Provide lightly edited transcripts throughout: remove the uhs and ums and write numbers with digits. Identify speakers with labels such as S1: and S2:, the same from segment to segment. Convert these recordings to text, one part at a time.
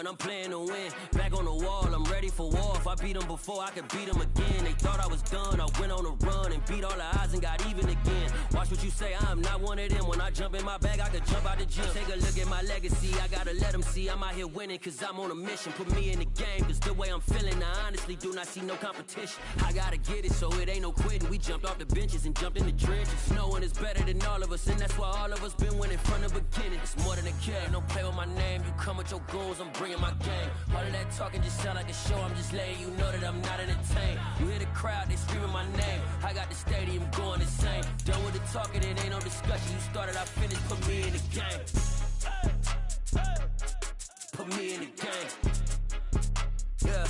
S1: I'm playing to win. Back on the wall, I'm ready for war. If I beat them before, I could beat them again. They thought I was done, I went on a run and beat all the odds and got even again. Watch what you say, I'm not one of them. When I jump in my bag, I could jump out the gym. Take a look at my legacy, I gotta let them see I'm out here winning, cause I'm on a mission. Put me in the game, cause the way I'm feeling, I honestly do not see no competition. I gotta get it, so it ain't no quitting. We jumped off the benches and jumped in the trenches. No one is better than all of us, and that's why all of us been winning from the beginning. It's more than a game, don't play with my name. You come with your goons, I'm bringing my game. All of that talking just sound like a show, I'm just letting you know that I'm not entertained. You hear the crowd, they screaming my name. I got the stadium going insane. Done with the talking, it ain't no discussion. You started, I finished, put me in the game. Put me in the game. Yeah.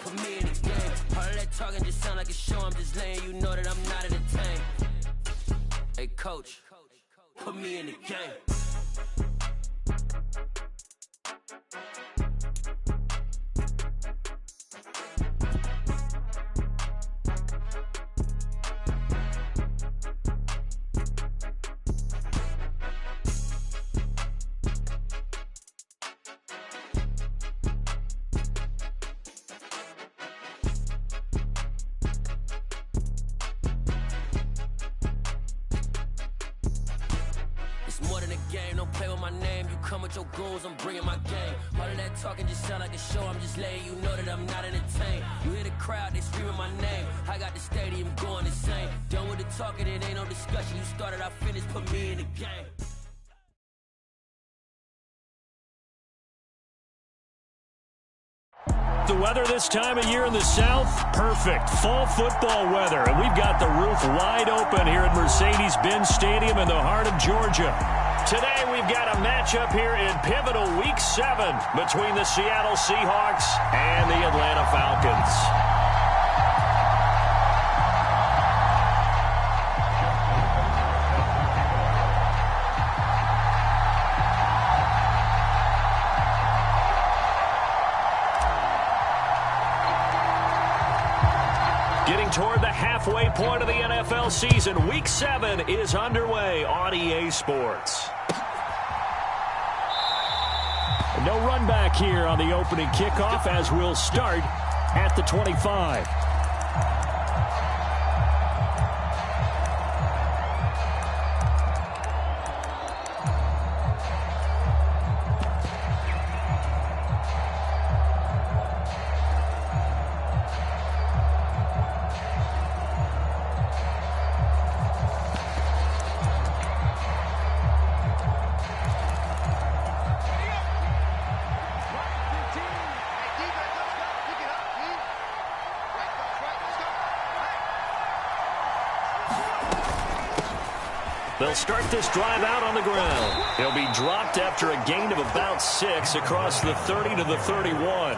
S1: Put me in the game. All of that talking just sound like a show, I'm just letting you know that I'm not entertained. Hey coach, put me in the game. Your goals, I'm bringing my game. All of that talking just sound like a show, I'm just letting you know that I'm not entertained. You hear the crowd, they screaming my name. I got the stadium going insane. Done with the talking, it ain't no discussion. You started, I finished, put me in the game.
S2: The weather this time of year in the South, perfect. Fall football weather, and we've got the roof wide open here at Mercedes-Benz Stadium in the heart of Georgia. Today we've got a matchup here in pivotal Week 7 between the Seattle Seahawks and the Atlanta Falcons. Getting toward the halfway point of the NFL season, Week 7 is underway on EA Sports. No run back here on the opening kickoff as we'll start at the 25. They'll start this drive out on the ground. He'll be dropped after a gain of about 6 across the 30 to the 31.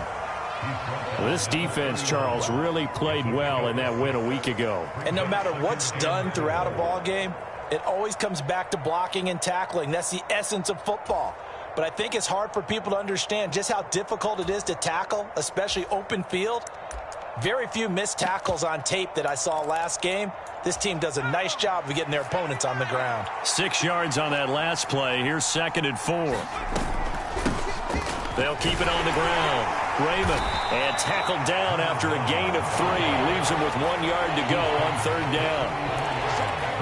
S2: Well, this defense, Charles, really played well in that win a week ago.
S3: And no matter what's done throughout a ball game, it always comes back to blocking and tackling. That's the essence of football. But I think it's hard for people to understand just how difficult it is to tackle, especially open field. Very few missed tackles on tape that I saw last game. This team does a nice job of getting their opponents on the ground.
S2: 6 yards on that last play. Here's 2nd and 4. They'll keep it on the ground. Raymond, and tackled down after a gain of 3. Leaves him with 1 yard to go on 3rd down.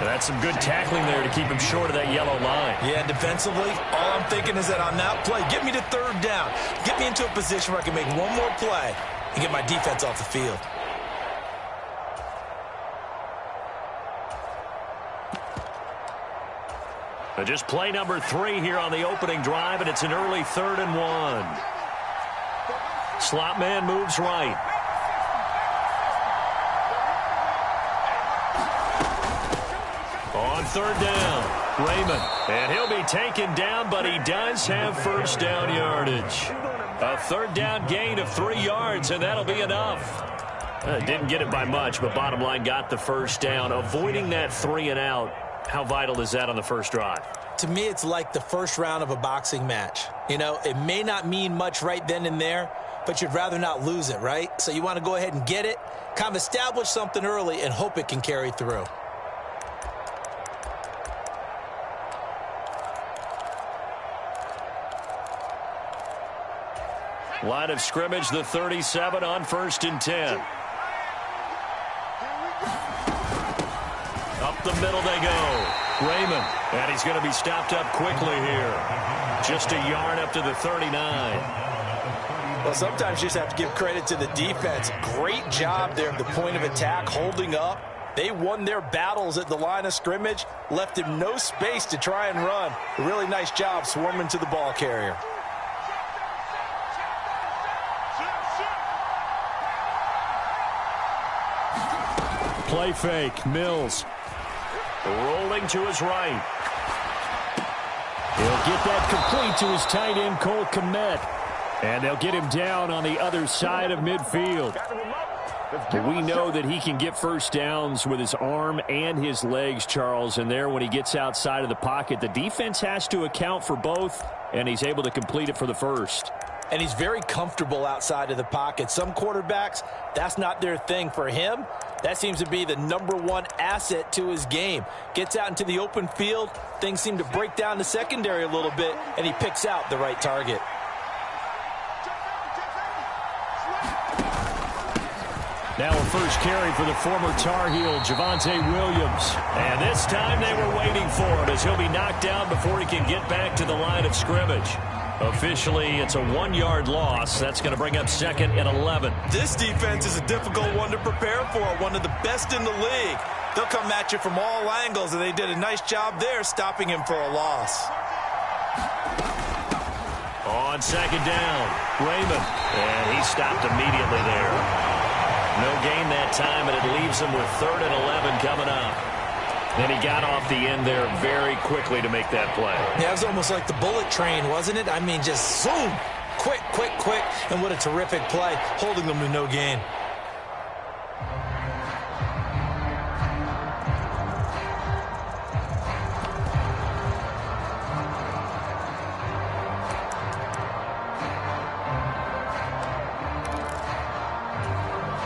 S2: And that's some good tackling there to keep him short of that yellow line.
S3: Yeah, defensively, all I'm thinking is that on that play, get me to 3rd down. Get me into a position where I can make one more play and get my defense off the field.
S2: Just play number 3 here on the opening drive, and it's an early 3rd and 1. Slot man moves right. On 3rd down, Raymond. And he'll be taken down, but he does have 1st down yardage. A 3rd down gain of 3 yards, and that'll be enough. Didn't get it by much, but bottom line got the 1st down. Avoiding that 3 and out. How vital is that on the first drive?
S3: To me, it's like the first round of a boxing match. You know, it may not mean much right then and there, but you'd rather not lose it, right? So you want to go ahead and get it, kind of establish something early, and hope it can carry through.
S2: Line of scrimmage, the 37 on 1st and 10. Up the middle they go. Raymond. And he's going to be stopped up quickly here. Just a yard up to the 39.
S3: Well, sometimes you just have to give credit to the defense. Great job there at the point of attack, holding up. They won their battles at the line of scrimmage, left him no space to try and run. A really nice job swarming to the ball carrier.
S2: Play fake. Mills. Rolling to his right. He'll get that complete to his tight end, Cole Kmet. And they'll get him down on the other side of midfield. But we know that he can get first downs with his arm and his legs, Charles. And there, when he gets outside of the pocket, the defense has to account for both, and he's able to complete it for the first.
S3: And he's very comfortable outside of the pocket. Some quarterbacks, that's not their thing. For him, that seems to be the #1 asset to his game. Gets out into the open field, things seem to break down the secondary a little bit, and he picks out the right target.
S2: Now a first carry for the former Tar Heel, Javonte Williams. And this time they were waiting for him as he'll be knocked down before he can get back to the line of scrimmage. Officially, it's a 1-yard loss. That's going to bring up 2nd and 11.
S3: This defense is a difficult one to prepare for, one of the best in the league. They'll come at you from all angles, and they did a nice job there stopping him for a loss.
S2: On 2nd down, Raymond. And he stopped immediately there. No gain that time, and it leaves him with 3rd and 11 coming up. And he got off the end there very quickly to make that play.
S3: Yeah, it was almost like the bullet train, wasn't it? I mean, just zoom, quick, quick, quick, and what a terrific play, holding them to no gain.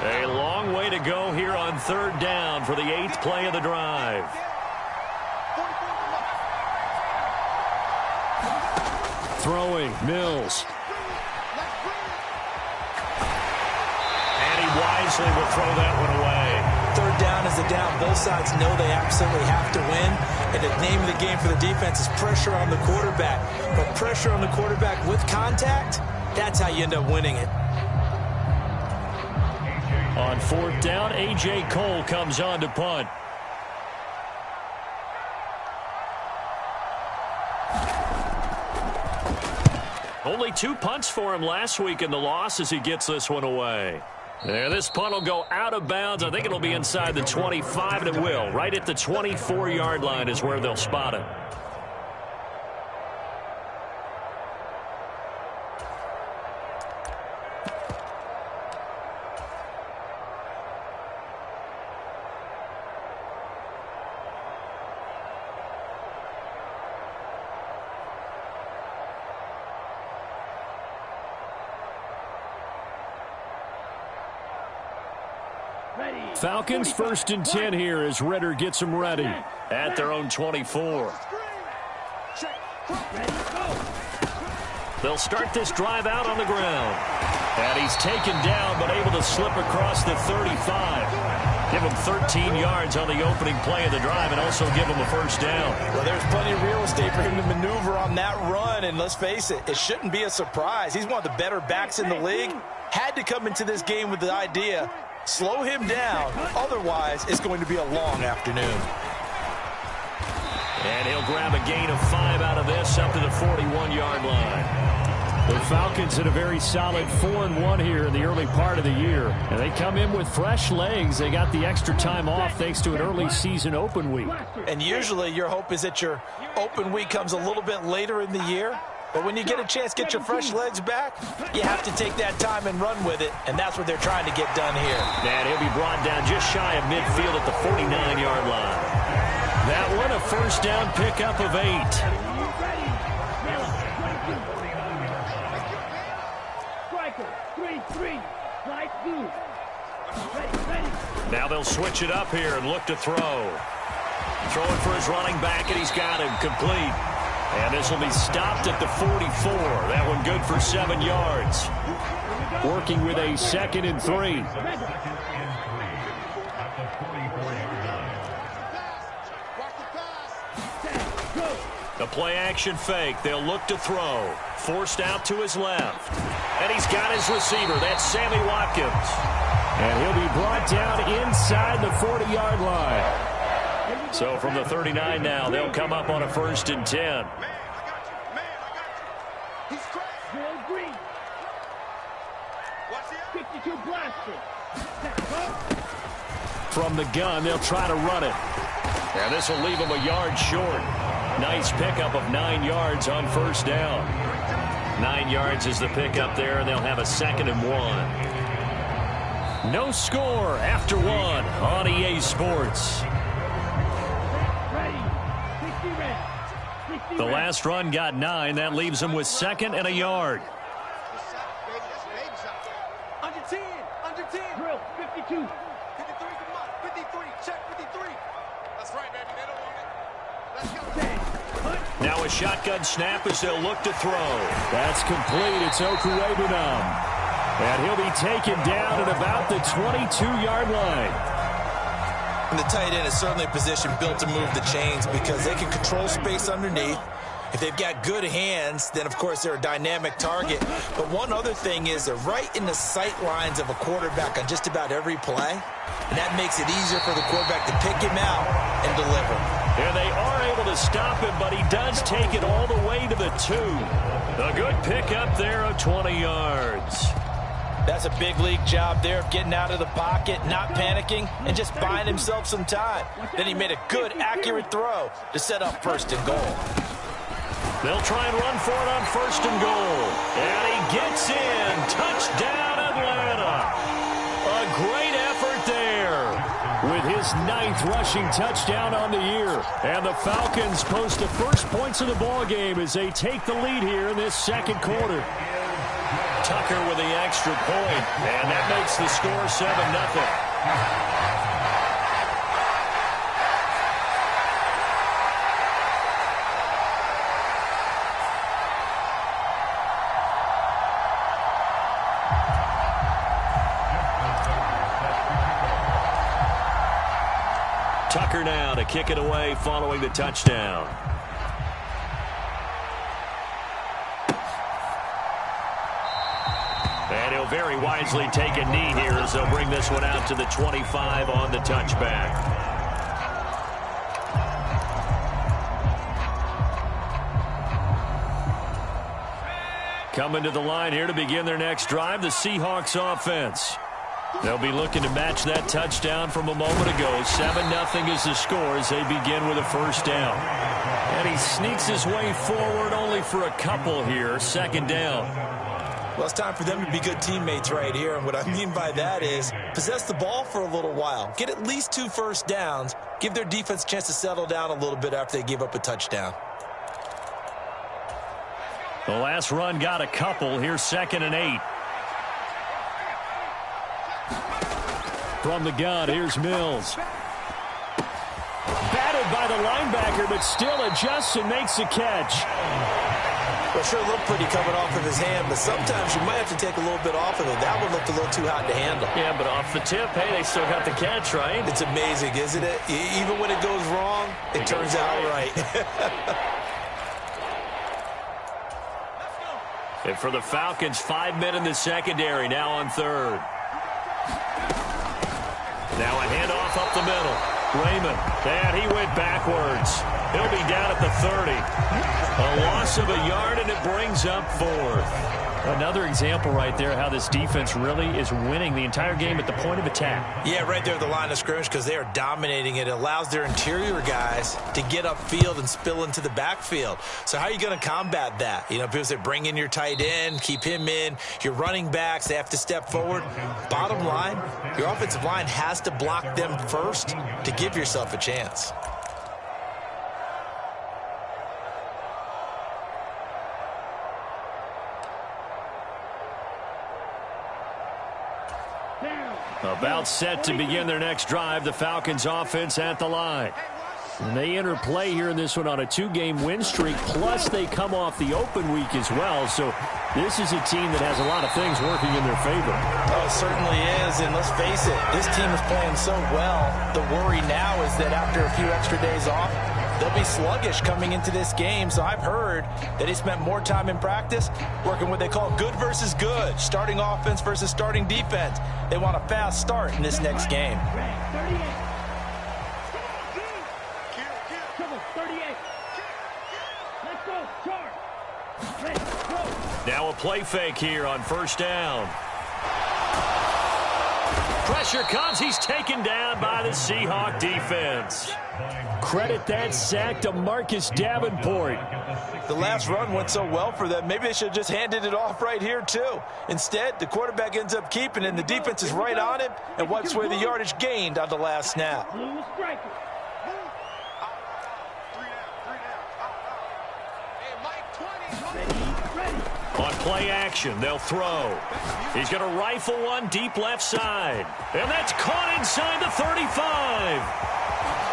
S2: A long way to go here on 3rd down for the 8th play of the drive. Throwing, Mills. And he wisely will throw that one away.
S3: 3rd down is the down. Both sides know they absolutely have to win. And the name of the game for the defense is pressure on the quarterback. But pressure on the quarterback with contact, that's how you end up winning it.
S2: On 4th down, A.J. Cole comes on to punt. Only 2 punts for him last week in the loss as he gets this one away. There, this punt will go out of bounds. I think it'll be inside the 25, and it will. Right at the 24-yard line is where they'll spot it. Falcons 1st and 10 here as Ritter gets them ready at their own 24. They'll start this drive out on the ground. And he's taken down but able to slip across the 35. Give him 13 yards on the opening play of the drive and also give him a first down.
S3: Well, there's plenty of real estate for him to maneuver on that run. And let's face it, it shouldn't be a surprise. He's one of the better backs in the league. Had to come into this game with the idea, slow him down. Otherwise, it's going to be a long afternoon.
S2: And he'll grab a gain of 5 out of this up to the 41-yard line. The Falcons had a very solid 4-1 here in the early part of the year. And they come in with fresh legs. They got the extra time off thanks to an early season open week.
S3: And usually your hope is that your open week comes a little bit later in the year. But when you get a chance to get your fresh legs back, you have to take that time and run with it. And that's what they're trying to get done here.
S2: And he'll be brought down just shy of midfield at the 49-yard line. That one a first down pickup of 8. Now they'll switch it up here and look to throw. Throwing for his running back, and he's got him complete. And this will be stopped at the 44. That one good for 7 yards. Working with a 2nd and 3. The play-action fake. They'll look to throw. Forced out to his left. And he's got his receiver. That's Sammy Watkins.
S4: And he'll be brought down inside the 40-yard line.
S2: So from the 39 now, they'll come up on a 1st and 10. From the gun, they'll try to run it. And this will leave them a yard short. Nice pickup of 9 yards on 1st down. 9 yards is the pickup there, and they'll have a 2nd and 1. No score after 1 on EA Sports. The last run got 9. That leaves them with 2nd and a yard.
S5: Under 10. Under 10. Drill. 52. 53. Come on. 53. Check 53. That's right, baby. They don't want it. Let's go.
S2: Now a shotgun snap as they'll look to throw.
S4: That's complete. It's Okurebunom. And he'll be taken down at about the 22-yard line.
S3: And the tight end is certainly a position built to move the chains because they can control space underneath. If they've got good hands, then, of course, they're a dynamic target. But one other thing is they're right in the sight lines of a quarterback on just about every play. And that makes it easier for the quarterback to pick him out and deliver.
S2: And they are able to stop him, but he does take it all the way to the 2. A good pickup there of 20 yards.
S3: That's a big league job there of getting out of the pocket, not panicking, and just buying himself some time. Then he made a good, accurate throw to set up 1st and goal.
S2: They'll try and run for it on 1st and goal. And he gets in. Touchdown, Atlanta. A great effort there with his 9th rushing touchdown on the year. And the Falcons post the first points of the ball game as they take the lead here in this 2nd quarter. Tucker with the extra point, and that makes the score 7-0. Tucker now to kick it away following the touchdown. And he'll very wisely take a knee here as they'll bring this one out to the 25 on the touchback. Coming to the line here to begin their next drive, the Seahawks offense. They'll be looking to match that touchdown from a moment ago. 7-0 is the score as they begin with a 1st down. And he sneaks his way forward only for a couple here. 2nd down.
S3: Well, it's time for them to be good teammates right here. And what I mean by that is possess the ball for a little while. Get at least 2 1st downs. Give their defense a chance to settle down a little bit after they give up a touchdown.
S2: The last run got a couple. Here's 2nd and 8. From the gun, here's Mills. Batted by the linebacker, but still adjusts and makes the catch.
S3: Well, sure looked pretty coming off of his hand, but sometimes you might have to take a little bit off of it. That one looked a little too hot to handle.
S2: Yeah, but off the tip, hey, they still got the catch, right?
S3: It's amazing, isn't it? Even when it goes wrong, it turns out right.
S2: And for the Falcons, 5 men in the secondary, now on 3rd. Now a handoff up the middle. Raymond, and he went backwards. He'll be down at the 30. A loss of a yard, and it brings up 4th.
S4: Another example right there how this defense really is winning the entire game at the point of attack.
S3: Yeah, right there at the line of scrimmage because they are dominating it. It allows their interior guys to get upfield and spill into the backfield. So how are you going to combat that? You know, people say bring in your tight end, keep him in. Your running backs, they have to step forward. Bottom line, your offensive line has to block them first to give yourself a chance.
S2: About set to begin their next drive, the Falcons offense at the line. And they enter play here in this one on a 2-game win streak, plus they come off the open week as well. So this is a team that has a lot of things working in their favor.
S3: Oh, it certainly is, and let's face it, this team is playing so well. The worry now is that after a few extra days off, they'll be sluggish coming into this game. So I've heard that they spent more time in practice working what they call good versus good, starting offense versus starting defense. They want a fast start in this next game.
S2: Now a play fake here on first down. Pressure comes. He's taken down by the Seahawk defense. Credit that sack to Marcus Davenport.
S3: The last run went so well for them. Maybe they should have just handed it off right here, too. Instead, the quarterback ends up keeping it, and the defense is right on him and wipes away the yardage gained on the last snap.
S2: On play action, they'll throw. He's going to rifle one deep left side. And that's caught inside the 35.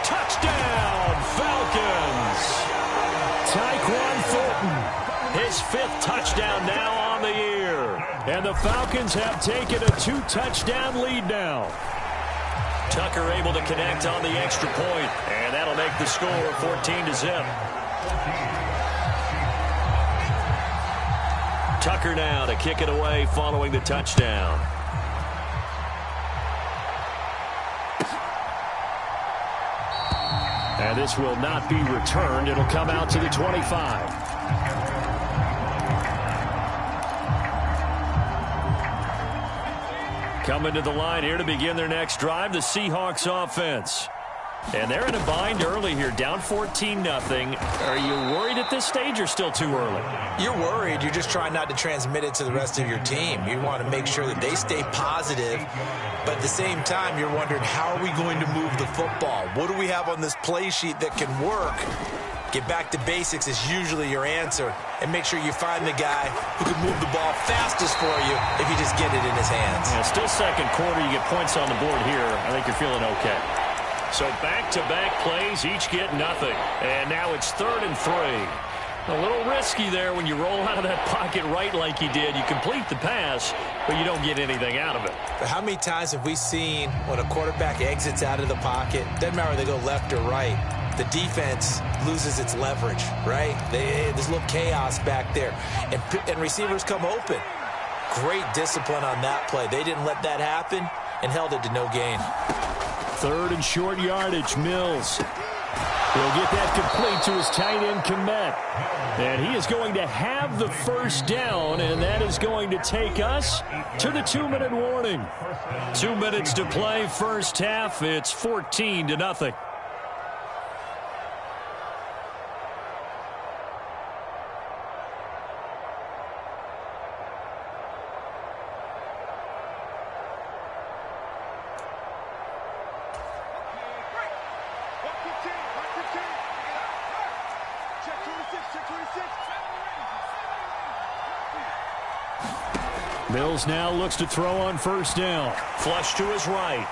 S2: Touchdown, Falcons. Tyquan Thornton, his 5th touchdown now on the year. And the Falcons have taken a 2-touchdown lead now. Tucker able to connect on the extra point, and that'll make the score 14-0. Tucker now to kick it away following the touchdown. And this will not be returned. It'll come out to the 25. Coming to the line here to begin their next drive, the Seahawks offense. And they're in a bind early here, down 14-0. Are you worried at this stage or still too early?
S3: You're worried. You're just trying not to transmit it to the rest of your team. You want to make sure that they stay positive. But at the same time, you're wondering, how are we going to move the football? What do we have on this play sheet that can work? Get back to basics is usually your answer. And make sure you find the guy who can move the ball fastest for you if you just get it in his hands.
S2: Yeah, still second quarter. You get points on the board here. I think you're feeling okay. So back-to-back plays, each get nothing. And now it's 3rd and 3. A little risky there when you roll out of that pocket right like you did. You complete the pass, but you don't get anything out of it.
S3: But how many times have we seen when a quarterback exits out of the pocket, doesn't matter whether they go left or right, the defense loses its leverage, right? There's a little chaos back there. And receivers come open. Great discipline on that play. They didn't let that happen and held it to no gain.
S2: 3rd and short yardage, Mills. He'll get that complete to his tight end, Kmet. And he is going to have the first down, and that is going to take us to the 2-minute warning. 2 minutes to play, first half. It's 14-0. Mills now looks to throw on first down. Flush to his right.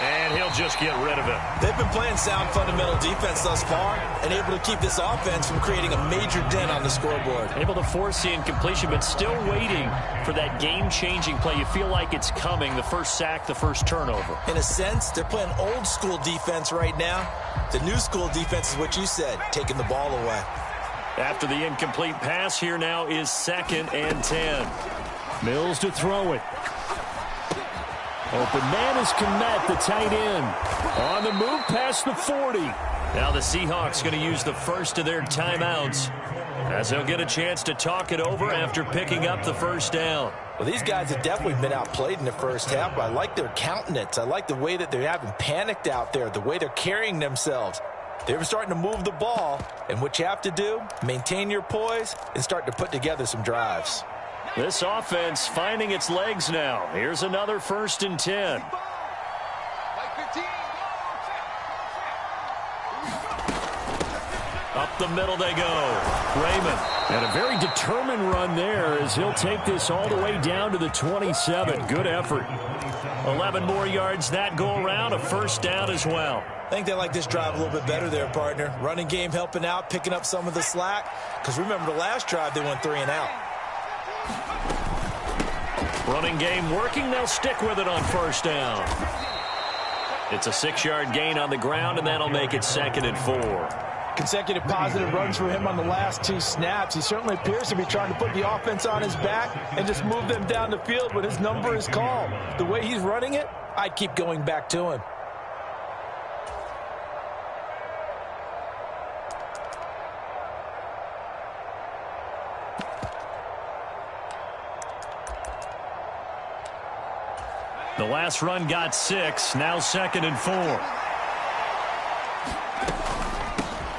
S2: And he'll just get rid of it.
S3: They've been playing sound fundamental defense thus far and able to keep this offense from creating a major dent on the scoreboard.
S2: Able to force the incompletion, but still waiting for that game-changing play. You feel like it's coming, the first sack, the first turnover.
S3: In a sense, they're playing old-school defense right now. The new-school defense is what you said, taking the ball away.
S2: After the incomplete pass, here now is 2nd and 10. Mills to throw it. Open man is Kmet, the tight end. On the move past the 40. Now the Seahawks going to use the first of their timeouts as they'll get a chance to talk it over after picking up the first down.
S3: Well, these guys have definitely been outplayed in the first half, but I like their countenance. I like the way that they haven't panicked out there, the way they're carrying themselves. They're starting to move the ball, and what you have to do, maintain your poise and start to put together some drives.
S2: This offense finding its legs now. Here's another 1st and 10. Up the middle they go. Raymond And a very determined run there as he'll take this all the way down to the 27. Good effort. 11 more yards that go around, a first down as well.
S3: I think they like this drive a little bit better there, partner. Running game helping out, picking up some of the slack. Because remember the last drive, they went 3 and out.
S2: Running game working. They'll stick with it on first down. It's a 6-yard gain on the ground, and that'll make it 2nd and 4.
S3: Consecutive positive runs for him on the last 2 snaps. He certainly appears to be trying to put the offense on his back and just move them down the field when his number is called. The way he's running it, I'd keep going back to him.
S2: The last run got 6, now 2nd and 4.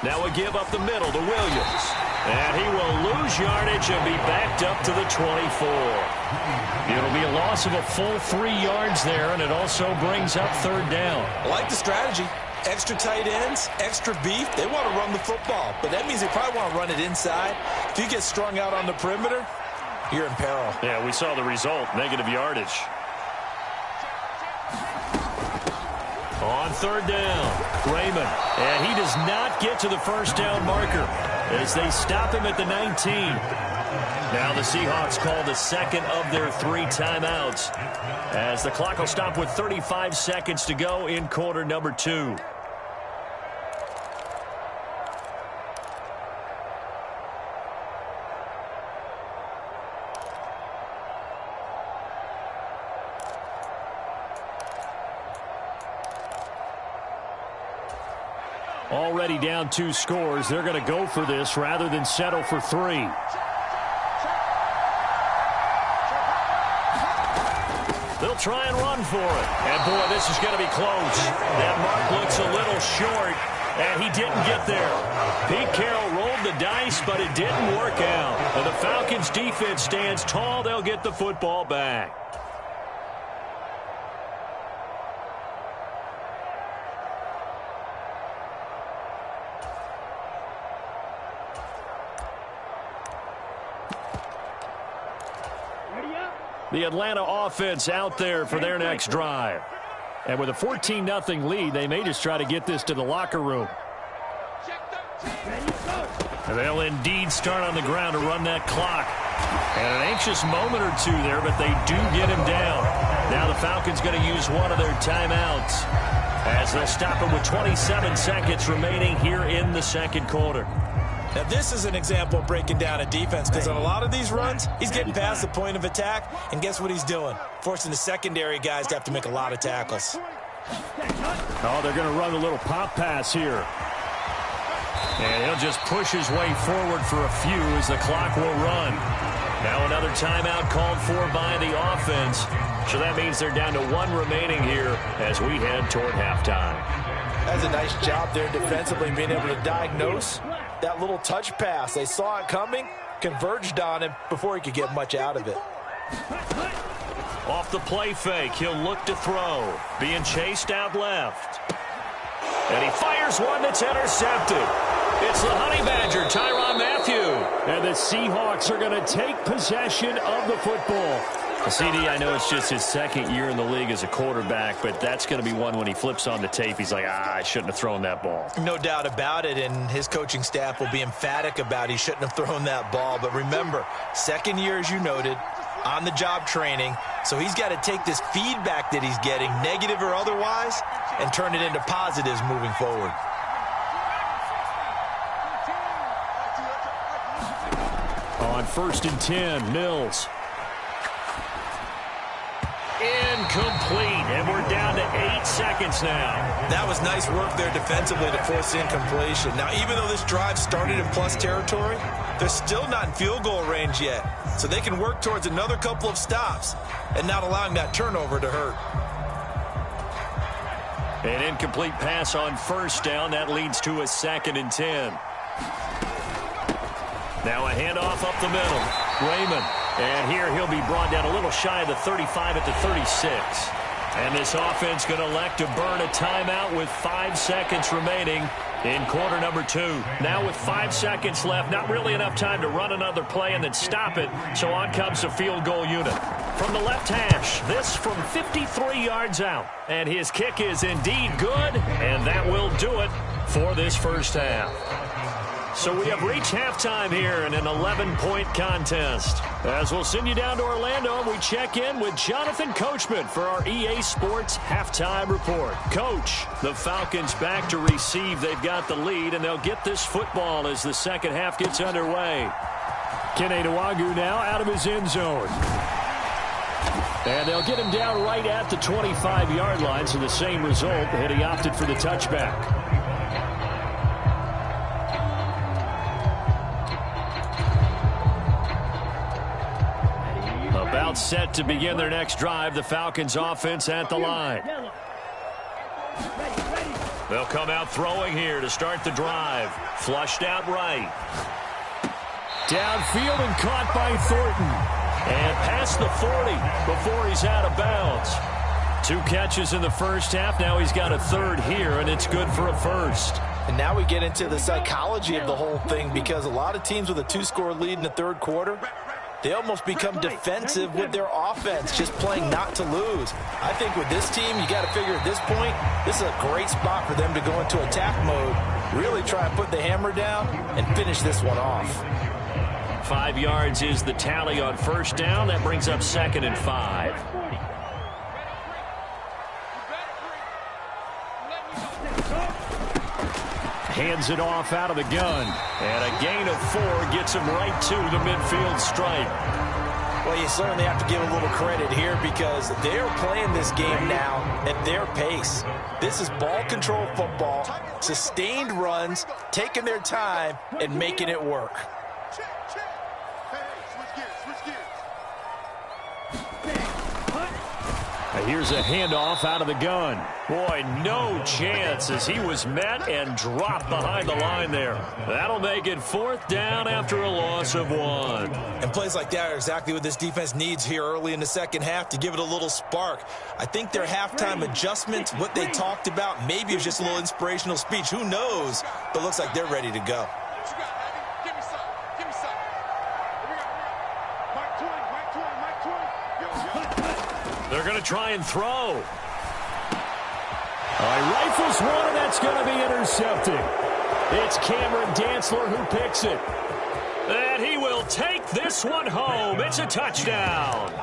S2: Now a give up the middle to Williams. And he will lose yardage and be backed up to the 24. It'll be a loss of a full 3 yards there, and it also brings up 3rd down.
S3: I like the strategy. Extra tight ends, extra beef. They want to run the football, but that means they probably want to run it inside. If you get strung out on the perimeter, you're in peril.
S2: Yeah, we saw the result, negative yardage. On 3rd down, Raymond. And he does not get to the first down marker as they stop him at the 19. Now the Seahawks call the 2nd of their 3 timeouts as the clock will stop with 35 seconds to go in quarter number 2. Already down 2 scores. They're going to go for this rather than settle for 3. They'll try and run for it. And, boy, this is going to be close. That mark looks a little short, and he didn't get there. Pete Carroll rolled the dice, but it didn't work out. And the Falcons' defense stands tall. They'll get the football back. The Atlanta offense out there for their next drive. And with a 14-0 lead, they may just try to get this to the locker room. And they'll indeed start on the ground to run that clock. And an anxious moment or 2 there, but they do get him down. Now the Falcons going to use one of their timeouts as they'll stop him with 27 seconds remaining here in the 2nd quarter.
S3: Now, this is an example of breaking down a defense because on a lot of these runs, he's getting past the point of attack, and guess what he's doing? Forcing the secondary guys to have to make a lot of tackles.
S2: Oh, they're going to run a little pop pass here. And he'll just push his way forward for a few as the clock will run. Now another timeout called for by the offense. So that means they're down to 1 remaining here as we head toward halftime.
S3: That's a nice job there defensively, being able to diagnose that little touch pass. They saw it coming, converged on him before he could get much out of it.
S2: Off the play fake, he'll look to throw. Being chased out left. And he fires one that's intercepted. It's the Honey Badger, Tyrann Mathieu. And the Seahawks are going to take possession of the football. CD, I know it's just his 2nd year in the league as a quarterback, but that's going to be one when he flips on the tape, he's like, I shouldn't have thrown that ball.
S3: No doubt about it, and his coaching staff will be emphatic about he shouldn't have thrown that ball. But remember, 2nd year, as you noted, on-the-job training, so he's got to take this feedback that he's getting, negative or otherwise, and turn it into positives moving forward.
S2: On 1st and 10, Mills. Incomplete, and we're down to 8 seconds now.
S3: That was nice work there defensively to force incompletion. Now, even though this drive started in plus territory, they're still not in field goal range yet. So they can work towards another couple of stops and not allowing that turnover to hurt.
S2: An incomplete pass on 1st down. That leads to a 2nd and 10. Now a handoff up the middle. Raymond. And here he'll be brought down a little shy of the 35 at the 36. And this offense going to elect to burn a timeout with 5 seconds remaining in quarter number 2. Now with 5 seconds left, not really enough time to run another play and then stop it. So on comes the field goal unit. From the left hash, this from 53 yards out. And his kick is indeed good, and that will do it for this first half. So we have reached halftime here in an 11-point contest. As we'll send you down to Orlando, we check in with Jonathan Coachman for our EA Sports Halftime Report. Coach, the Falcons back to receive. They've got the lead, and they'll get this football as the second half gets underway. Kene Nwangwu now out of his end zone. And they'll get him down right at the 25-yard line, so the same result, and he opted for the touchback. About set to begin their next drive, the Falcons offense at the line. They'll come out throwing here to start the drive. Flushed out right. Downfield and caught by Thornton. And past the 40 before he's out of bounds. 2 catches in the first half. Now he's got a third here, and it's good for a first.
S3: And now we get into the psychology of the whole thing, because a lot of teams with a 2-score lead in the third quarter, they almost become defensive with their offense, just playing not to lose. I think with this team, you got to figure at this point, this is a great spot for them to go into attack mode, really try and put the hammer down and finish this one off.
S2: 5 yards is the tally on first down. That brings up 2nd and 5. Hands it off out of the gun. And a gain of 4 gets him right to the midfield stripe.
S3: Well, you certainly have to give a little credit here, because they're playing this game now at their pace. This is ball control football, sustained runs, taking their time and making it work.
S2: Here's a handoff out of the gun. Boy, no chance as he was met and dropped behind the line there. That'll make it 4th down after a loss of 1.
S3: And plays like that are exactly what this defense needs here early in the second half to give it a little spark. I think their halftime adjustments, what they talked about, maybe it was just a little inspirational speech. Who knows? But looks like they're ready to go.
S2: They're going to try and throw. Rifles one, and that's going to be intercepted. It's Cameron Dantzler who picks it. And he will take this one home. It's a touchdown.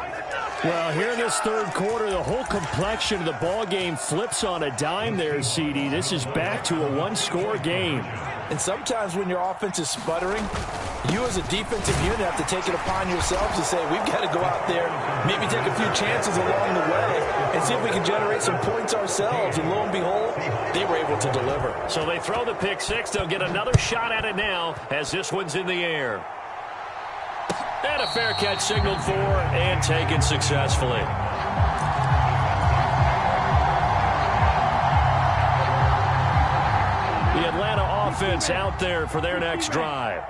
S2: Well, here in this third quarter, the whole complexion of the ball game flips on a dime there, CD. This is back to a 1-score game.
S3: And sometimes when your offense is sputtering, you as a defensive unit have to take it upon yourselves to say, we've got to go out there, maybe take a few chances along the way and see if we can generate some points ourselves. And lo and behold, they were able to deliver.
S2: So they throw the pick 6. They'll get another shot at it now as this one's in the air. And a fair catch signaled for and taken successfully. The Atlanta offense out there for their next drive.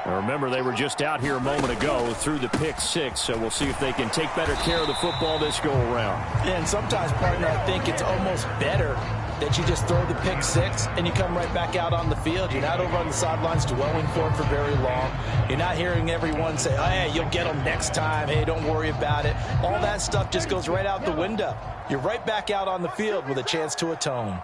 S2: Now remember, they were just out here a moment ago through the pick 6, so we'll see if they can take better care of the football this go-around.
S3: And sometimes, partner, I think it's almost better that you just throw the pick 6 and you come right back out on the field. You're not over on the sidelines dwelling for it for very long. You're not hearing everyone say, oh, hey, you'll get them next time. Hey, don't worry about it. All that stuff just goes right out the window. You're right back out on the field with a chance to atone.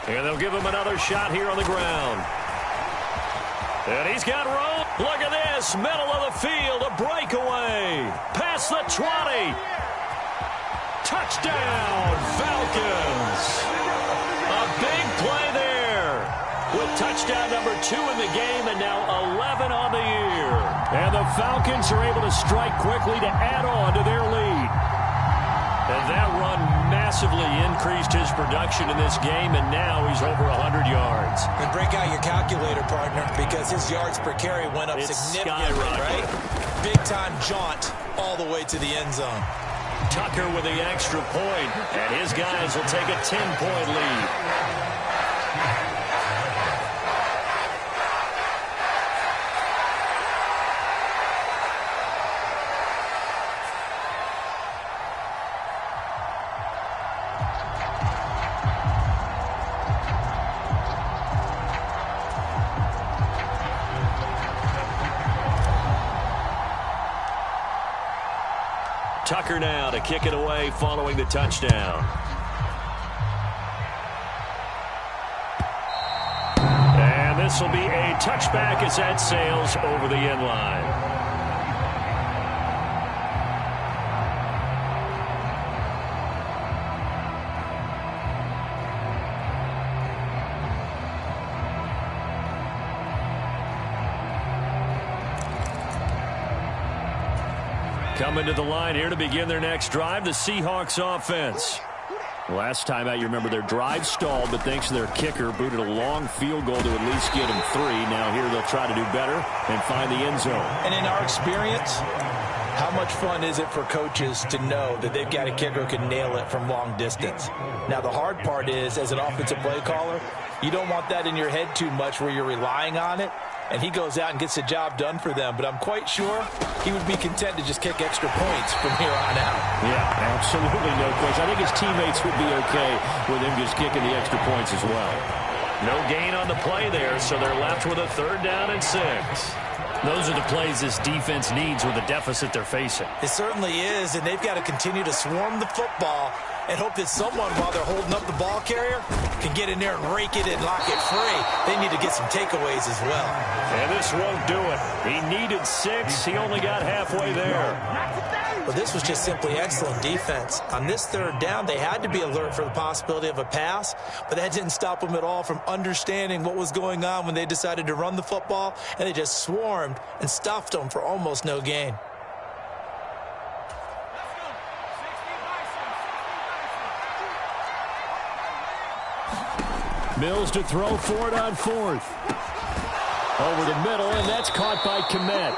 S2: And they'll give him another shot here on the ground. And he's got room. Look at this. Middle of the field. A breakaway. Past the 20. Touchdown, Falcons. A big play there. With touchdown number 2 in the game and now 11 on the year. And the Falcons are able to strike quickly to add on to their lead. And that run massively increased his production in this game, and now he's over 100 yards.
S3: And break out your calculator, partner, because his yards per carry went up significantly, right? Big-time jaunt all the way to the end zone.
S2: Tucker with the extra point, and his guys will take a 10-point lead. Tucker now to kick it away following the touchdown. And this will be a touchback as that sails over the end line. Coming to the line here to begin their next drive, the Seahawks offense. Last time out, you remember their drive stalled, but thanks to their kicker, booted a long field goal to at least get them 3. Now here they'll try to do better and find the end zone.
S3: And in our experience, how much fun is it for coaches to know that they've got a kicker who can nail it from long distance? Now the hard part is, as an offensive play caller, you don't want that in your head too much where you're relying on it. And he goes out and gets the job done for them. But I'm quite sure he would be content to just kick extra points from here on out.
S4: Yeah, absolutely no question. I think his teammates would be okay with him just kicking the extra points as well.
S2: No gain on the play there, so they're left with a 3rd down and 6. Those are the plays this defense needs with the deficit they're facing.
S3: It certainly is, and they've got to continue to swarm the football and hope that someone, while they're holding up the ball carrier, can get in there and rake it and lock it free. They need to get some takeaways as well.
S2: And this won't do it. He needed 6. He only got halfway there.
S3: Well, this was just simply excellent defense. On this 3rd down, they had to be alert for the possibility of a pass, but that didn't stop them at all from understanding what was going on when they decided to run the football, and they just swarmed and stuffed them for almost no gain.
S4: Mills to throw for it on 4th. Over the middle, and that's caught by Kmet.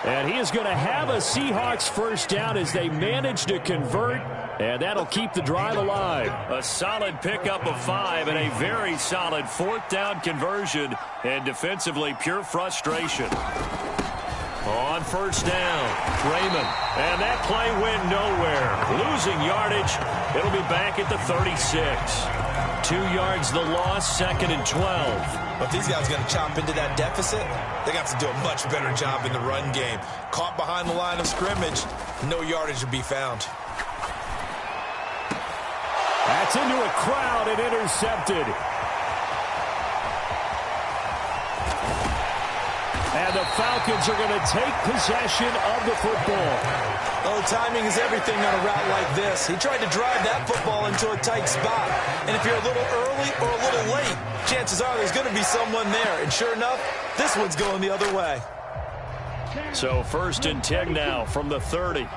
S4: And he is going to have a Seahawks 1st down as they manage to convert, and that'll keep the drive alive.
S2: A solid pickup of 5 and a very solid 4th down conversion, and defensively pure frustration. On 1st down, Raymond. And that play went nowhere. Losing yardage. It'll be back at the 36. 2 yards the loss, 2nd and 12.
S3: But if these guys are going to chop into that deficit, they got to do a much better job in the run game. Caught behind the line of scrimmage, no yardage to be found.
S4: That's into a crowd and intercepted. And the Falcons are going to take possession of the football.
S3: Oh, timing is everything on a route like this. He tried to drive that football into a tight spot. And if you're a little early or a little late, chances are there's going to be someone there. And sure enough, this one's going the other way.
S2: So 1st and 10 now from the 30.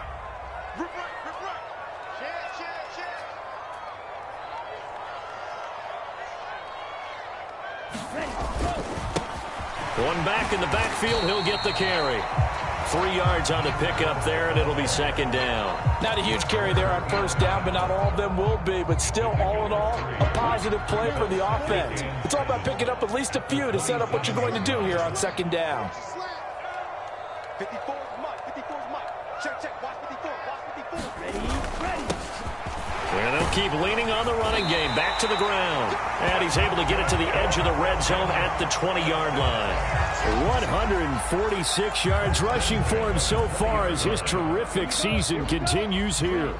S2: One back in the backfield, he'll get the carry. 3 yards on the pickup there, and it'll be 2nd down.
S3: Not a huge carry there on 1st down, but not all of them will be. But still, all in all, a positive play for the offense. It's all about picking up at least a few to set up what you're going to do here on 2nd down.
S5: 54 is Mike. 54 is Mike. Check. Watch 54. Watch 54. Ready.
S2: And they'll keep leaning on the running game. Back to the ground. And he's able to get it to the edge of the red zone at the 20-yard line.
S4: 146 yards rushing for him so far as his terrific season continues here.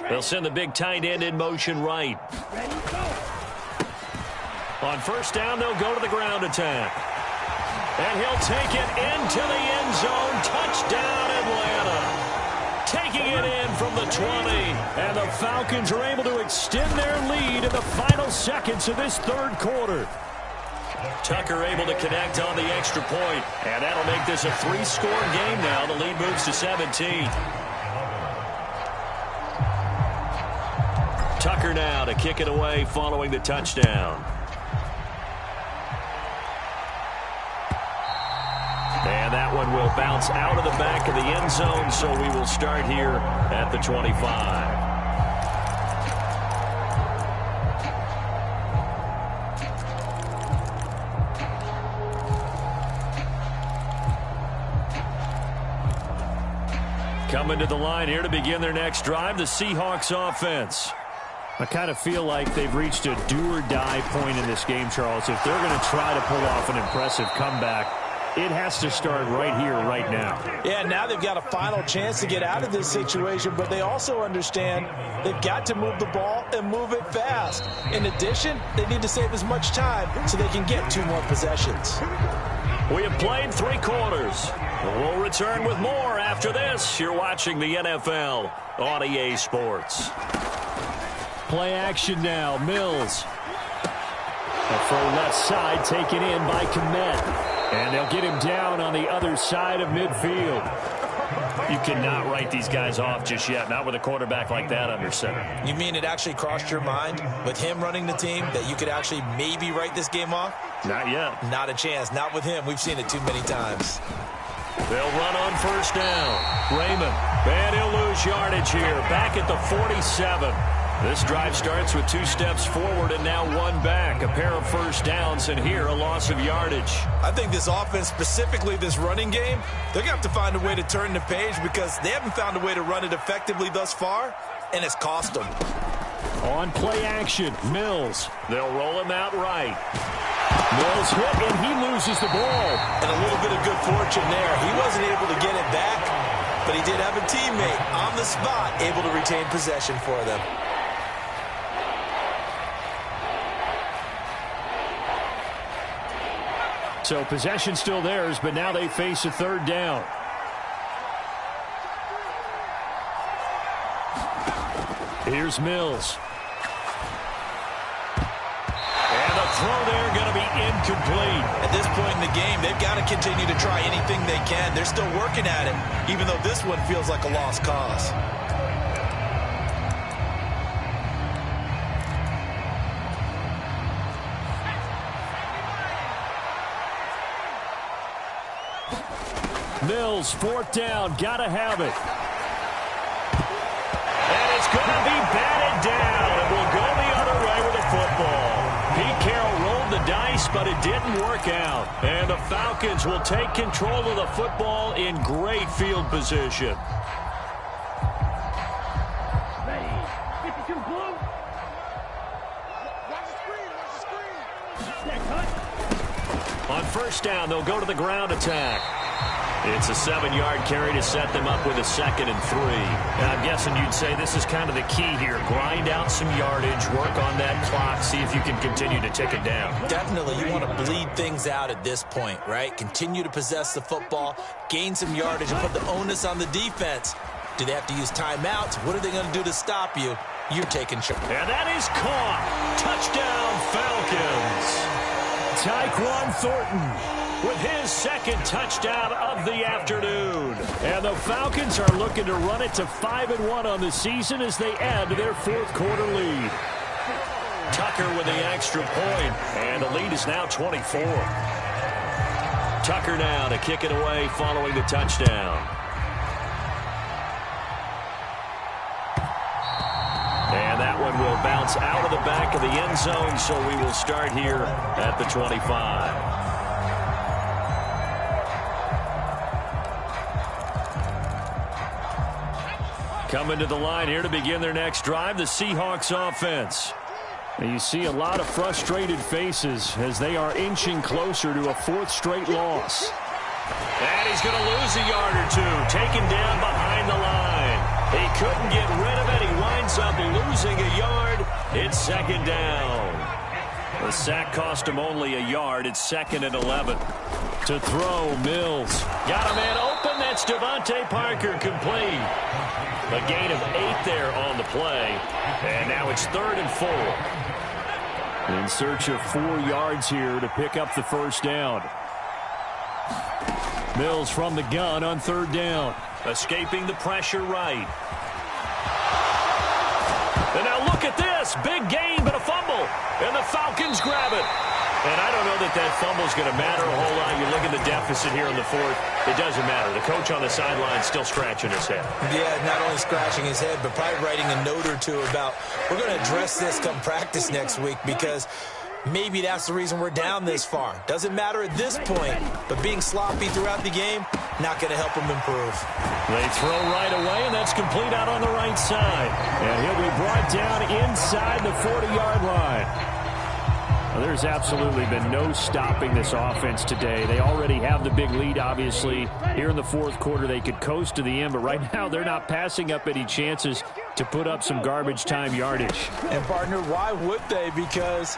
S2: They'll send the big tight end in motion right. On 1st down, they'll go to the ground attack. And he'll take it into the end zone. Touchdown, Atlanta. Taking it in from the 20.
S4: And the Falcons are able to extend their lead in the final seconds of this 3rd quarter.
S2: Tucker able to connect on the extra point. And that'll make this a 3-score game now. The lead moves to 17. Tucker now to kick it away following the touchdown. And that one will bounce out of the back of the end zone, so we will start here at the 25. Coming to the line here to begin their next drive, the Seahawks offense.
S4: I kind of feel like they've reached a do-or-die point in this game, Charles. If they're going to try to pull off an impressive comeback, it has to start right here, right now.
S3: Yeah, now they've got a final chance to get out of this situation, but they also understand they've got to move the ball and move it fast. In addition, they need to save as much time so they can get 2 more possessions.
S2: We have played 3 quarters. We'll return with more after this. You're watching the NFL on EA Sports.
S4: Play action now. Mills. A throw left side taken in by Komet. And they'll get him down on the other side of midfield.
S2: You cannot write these guys off just yet, not with a quarterback like that under center.
S3: You mean it actually crossed your mind with him running the team that you could actually maybe write this game off?
S2: Not yet.
S3: Not a chance. Not with him. We've seen it too many times.
S2: They'll run on first down. Raymond. And he'll lose yardage here. Back at the 47. This drive starts with 2 steps forward and now 1 back. A pair of first downs, and here a loss of yardage.
S3: I think this offense, specifically this running game, they're going to have to find a way to turn the page because they haven't found a way to run it effectively thus far, and it's cost them.
S4: On play action, Mills.
S2: They'll roll him out right.
S4: Mills hit, and he loses the ball.
S3: And a little bit of good fortune there. He wasn't able to get it back, but he did have a teammate on the spot able to retain possession for them.
S4: So possession still theirs, but now they face a 3rd down. Here's Mills.
S2: And the throw there going to be incomplete.
S3: At this point in the game, they've got to continue to try anything they can. They're still working at it, even though this one feels like a lost cause.
S4: Mills, 4th down, gotta have it.
S2: And it's going to be batted down. It will go the other way with the football. Pete Carroll rolled the dice, but it didn't work out. And the Falcons will take control of the football in great field position.
S5: Ready. 52 blue. Watch the screen.
S2: On first down, they'll go to the ground attack. It's a 7-yard carry to set them up with a 2nd and 3. And I'm guessing you'd say this is kind of the key here. Grind out some yardage, work on that clock, see if you can continue to tick it down.
S3: Definitely, you want to bleed things out at this point, right? Continue to possess the football, gain some yardage, and put the onus on the defense. Do they have to use timeouts? What are they going to do to stop you? You're taking charge.
S2: And that is caught. Touchdown, Falcons.
S4: Tyquan Thornton with his 2nd touchdown of the afternoon. And the Falcons are looking to run it to 5-1 on the season as they add to their 4th quarter lead.
S2: Tucker with the extra point, and the lead is now 24. Tucker now to kick it away following the touchdown. And that one will bounce out of the back of the end zone, so we will start here at the 25. Coming to the line here to begin their next drive, the Seahawks offense.
S4: And you see a lot of frustrated faces as they are inching closer to a 4th straight loss.
S2: And he's going to lose a yard or 2, taken down behind the line. He couldn't get rid of it. He winds up losing a yard. It's 2nd down. The sack cost him only a yard. It's 2nd and 11.
S4: To throw, Mills.
S2: Got a man open. That's Devontae Parker, complete. A gain of 8 there on the play. And now it's 3rd and 4.
S4: In search of 4 yards here to pick up the first down. Mills from the gun on 3rd down.
S2: Escaping the pressure right. And now look at this. Big gain, but a fumble. And the Falcons grab it. And I don't know that that fumble is going to matter a whole lot. You look at the deficit here in the fourth. It doesn't matter. The coach on the sideline is still scratching his head.
S3: Yeah, not only scratching his head, but probably writing a note or two about, we're going to address this come practice next week, because maybe that's the reason we're down this far. Doesn't matter at this point, but being sloppy throughout the game, not going to help him improve.
S2: They throw right away, and that's complete out on the right side. And he'll be brought down inside the 40-yard line. Well, there's absolutely been no stopping this offense today. They already have the big lead, obviously. Here in the fourth quarter, they could coast to the end, but right now they're not passing up any chances to put up some garbage time yardage.
S3: And, partner, why would they? Because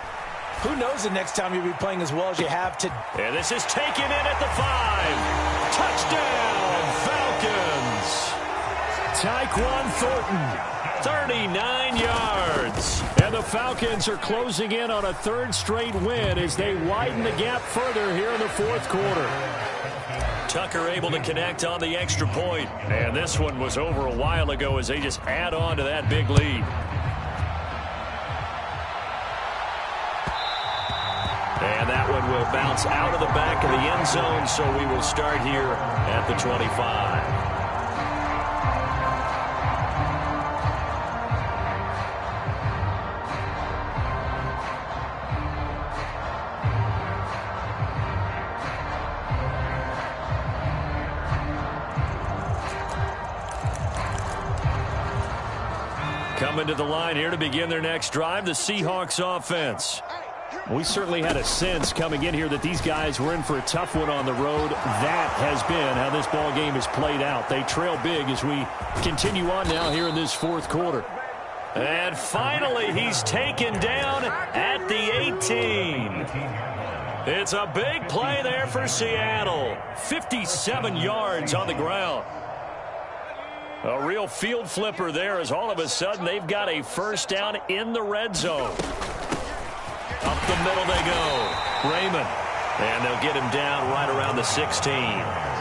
S3: who knows the next time you'll be playing as well as you have today.
S2: And this is taken in at the 5. Touchdown, Falcons. Tyquan Thornton, 39 yards. And the Falcons are closing in on a third straight win as they widen the gap further here in the fourth quarter. Tucker able to connect on the extra point. And this one was over a while ago as they just add on to that big lead. And that one will bounce out of the back of the end zone, so we will start here at the 25. Coming to the line here to begin their next drive, the Seahawks offense. We certainly had a sense coming in here that these guys were in for a tough one on the road. That has been how this ball game has played out. They trail big as we continue on now here in this fourth quarter. And finally, he's taken down at the 18. It's a big play there for Seattle. 57 yards on the ground. A real field flipper there as all of a sudden they've got a first down in the red zone. Up the middle they go. Raymond. And they'll get him down right around the 16.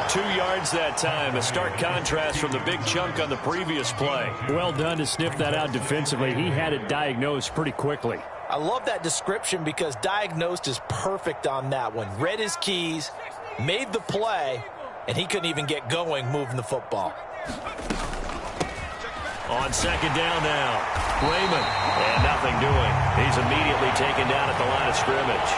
S2: 2 yards that time. A stark contrast from the big chunk on the previous play.
S4: Well done to sniff that out defensively. He had it diagnosed pretty quickly.
S3: I love that description because diagnosed is perfect on that one. Read his keys, made the play, and he couldn't even get going moving the football.
S2: On second down now, Raymond, and nothing doing. He's immediately taken down at the line of scrimmage.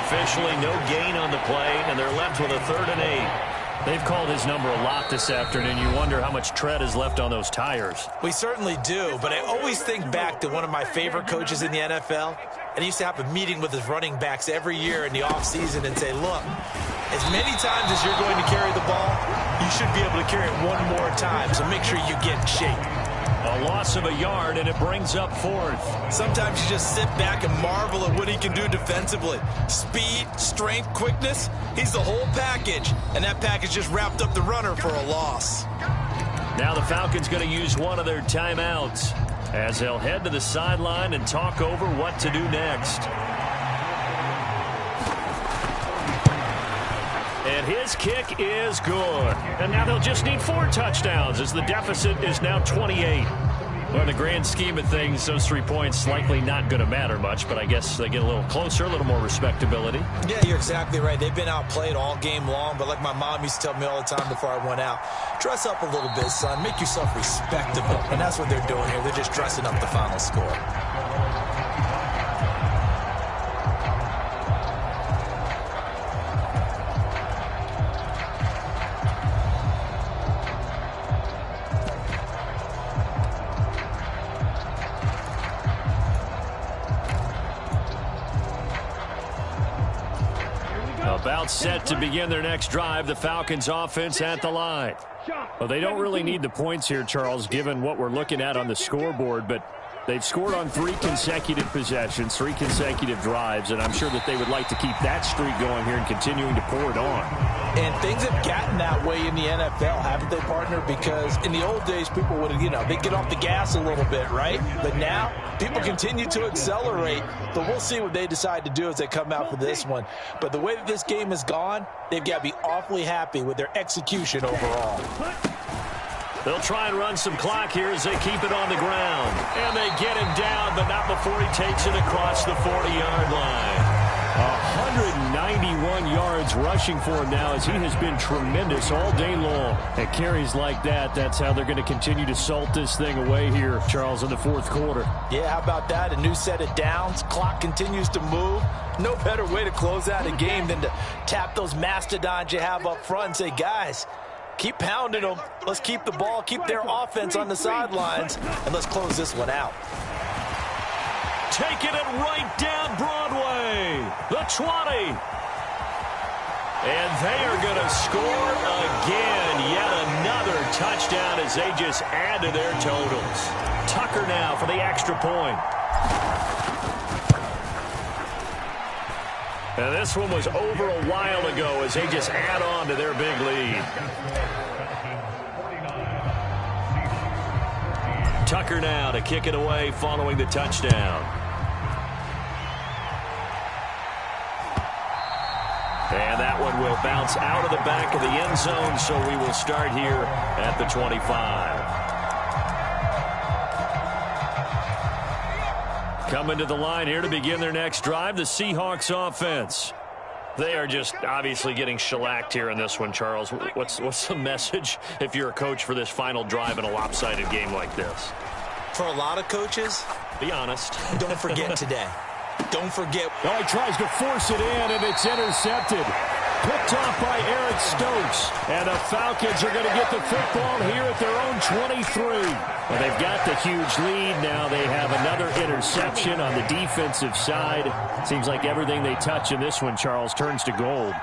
S2: Officially no gain on the play, and they're left with a 3rd and 8.
S4: They've called his number a lot this afternoon. You wonder how much tread is left on those tires.
S3: We certainly do, but I always think back to one of my favorite coaches in the NFL, and he used to have a meeting with his running backs every year in the offseason and say, look, as many times as you're going to carry the ball, you should be able to carry it one more time, so make sure you get in shape.
S2: A loss of a yard, and it brings up 4th.
S3: Sometimes you just sit back and marvel at what he can do defensively. Speed, strength, quickness, he's the whole package, and that package just wrapped up the runner for a loss.
S2: Now the Falcons going to use one of their timeouts as they'll head to the sideline and talk over what to do next. And his kick is good. And now they'll just need 4 touchdowns as the deficit is now 28. Well, in the grand scheme of things, those 3 points likely not going to matter much, but I guess they get a little closer, a little more respectability.
S3: Yeah, you're exactly right. They've been outplayed all game long, but like my mom used to tell me all the time before I went out, dress up a little bit, son. Make yourself respectable. And that's what they're doing here. They're just dressing up the final score.
S2: About set to begin their next drive, the Falcons offense at the line.
S4: Well, they don't really need the points here, Charles, given what we're looking at on the scoreboard, but they've scored on 3 consecutive possessions, 3 consecutive drives, and I'm sure that they would like to keep that streak going here and continuing to pour it on.
S3: And things have gotten that way in the NFL, haven't they, partner? Because in the old days, people would, they'd get off the gas a little bit, right? But now, people continue to accelerate, but we'll see what they decide to do as they come out for this one. But the way that this game has gone, they've got to be awfully happy with their execution overall.
S2: They'll try and run some clock here as they keep it on the ground. And they get him down, but not before he takes it across the 40-yard line.
S4: 191 yards rushing for him now, as he has been tremendous all day long. And carries like that, that's how they're going to continue to salt this thing away here, Charles, in the fourth quarter.
S3: Yeah, how about that? A new set of downs. Clock continues to move. No better way to close out a game than to tap those mastodons you have up front and say, guys, keep pounding them. Let's keep the ball, keep their offense on the sidelines, and let's close this one out.
S2: Taking it right down Broadway. The 20. And they are going to score again. Yet another touchdown as they just add to their totals. Tucker now for the extra point. And this one was over a while ago as they just add on to their big lead. Tucker now to kick it away following the touchdown. And that one will bounce out of the back of the end zone, so we will start here at the 25. Coming to the line here to begin their next drive, the Seahawks offense. They are just obviously getting shellacked here in this one, Charles. What's the message if you're a coach for this final drive in a lopsided game like this?
S3: For a lot of coaches,
S2: be honest.
S3: Don't forget today. Don't forget.
S4: Oh, he tries to force it in, and it's intercepted. Picked off by Eric Stokes. And the Falcons are going to get the football here at their own 23. Well, they've got the huge lead. Now they have another interception on the defensive side. Seems like everything they touch in this one, Charles, turns to gold.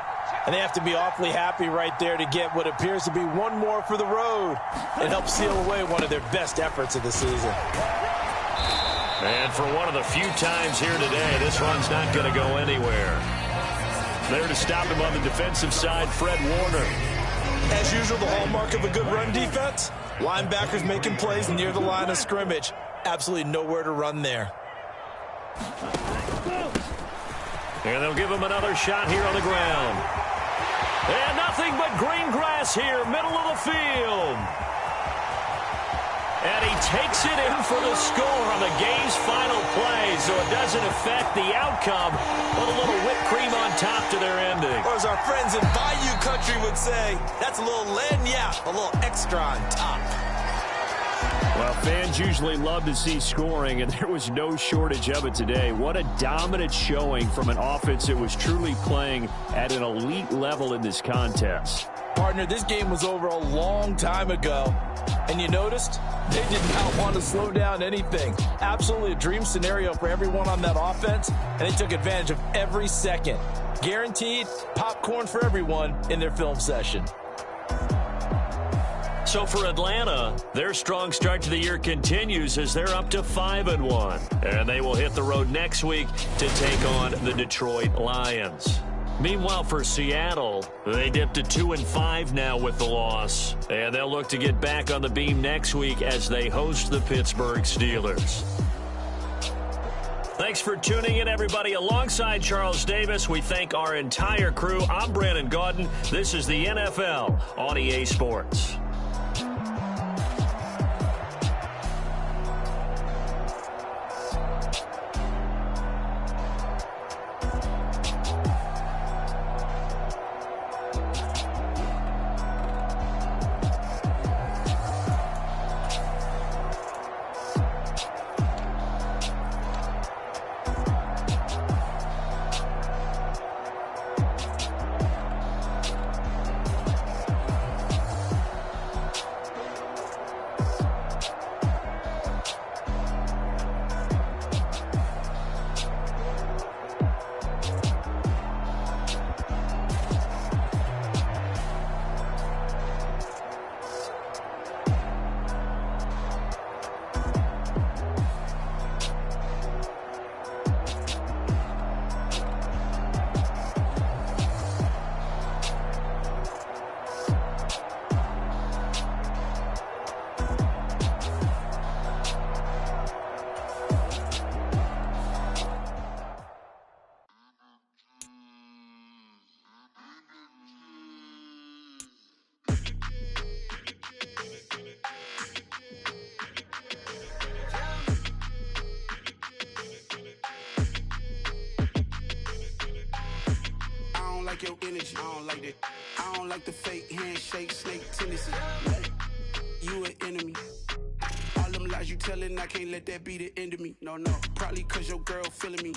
S3: And they have to be awfully happy right there to get what appears to be one more for the road and help seal away one of their best efforts of the season.
S2: And for one of the few times here today, this one's not going to go anywhere. There to stop him on the defensive side, Fred Warner.
S3: As usual, the hallmark of a good run defense, linebackers making plays near the line of scrimmage. Absolutely nowhere to run there.
S2: And they'll give him another shot here on the ground. And nothing but green grass here, middle of the field. And he takes it in for the score on the game's final play, so it doesn't affect the outcome, but a little whipped cream on top to their ending.
S3: Or as our friends in Bayou Country would say, that's a little lagniappe, a little extra on top.
S4: Well, fans usually love to see scoring, and there was no shortage of it today. What a dominant showing from an offense that was truly playing at an elite level in this contest.
S3: Partner, this game was over a long time ago, and you noticed they did not want to slow down anything. Absolutely a dream scenario for everyone on that offense, and they took advantage of every second. Guaranteed popcorn for everyone in their film session.
S2: So for Atlanta, their strong start to the year continues as they're up to 5-1. And they will hit the road next week to take on the Detroit Lions. Meanwhile, for Seattle, they dipped to 2-5 now with the loss. And they'll look to get back on the beam next week as they host the Pittsburgh Steelers. Thanks for tuning in, everybody. Alongside Charles Davis, we thank our entire crew. I'm Brandon Gaudin. This is the NFL on EA Sports.
S6: like your energy. I don't like that. I don't like the fake handshake, snake tendency. You an enemy. All them lies you telling, I can't let that be the end of me. No, probably cause your girl feeling me.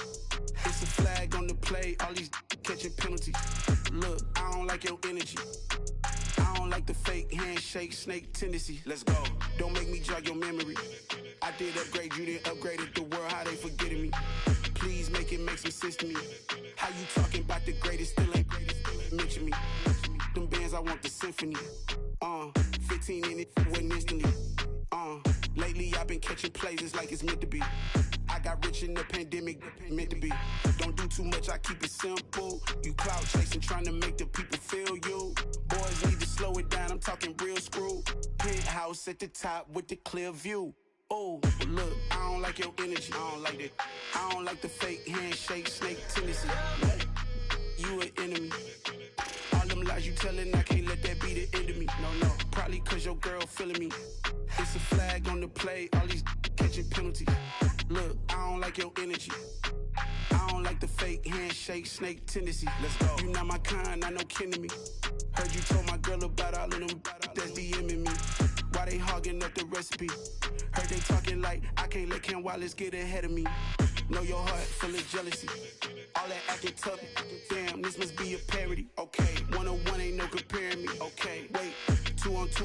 S6: It's a flag on the play, all these catching penalties. Look, I don't like your energy. I don't like the fake handshake, snake tendency. Let's go. Don't make me jog your memory. I did upgrade, you didn't upgrade it. The world, how they forgetting me. Please make some sense to me. How you talking about the greatest, still ain't mention me. Them bands, I want the symphony. 15 in it, wasn't instantly. Lately I've been catching plays, it's like it's meant to be. I got rich in the pandemic, meant to be. Don't do too much, I keep it simple. You clout chasing, trying to make the people feel you. Boys need to slow it down, I'm talking real screw. Penthouse at the top with the clear view. Oh, look, I don't like your energy. I don't like that. I don't like the fake handshake, snake tendency. You an enemy. All them lies you telling, I can't let that be the end of me. No, probably cause your girl feeling me. It's a flag on the play, all these catching penalties. Look, I don't like your energy. I don't like the fake handshake, snake tendency. Let's go. You not my kind, not no kin to me. Heard you told my girl about all of them that's DMing me. Why they hogging up the recipe? Heard they talking like I can't let Ken Wallace get ahead of me. Know your heart full of jealousy. All that acting tough, damn, this must be a parody. Okay, 101 ain't no comparing me. Okay, wait, 2 on 2.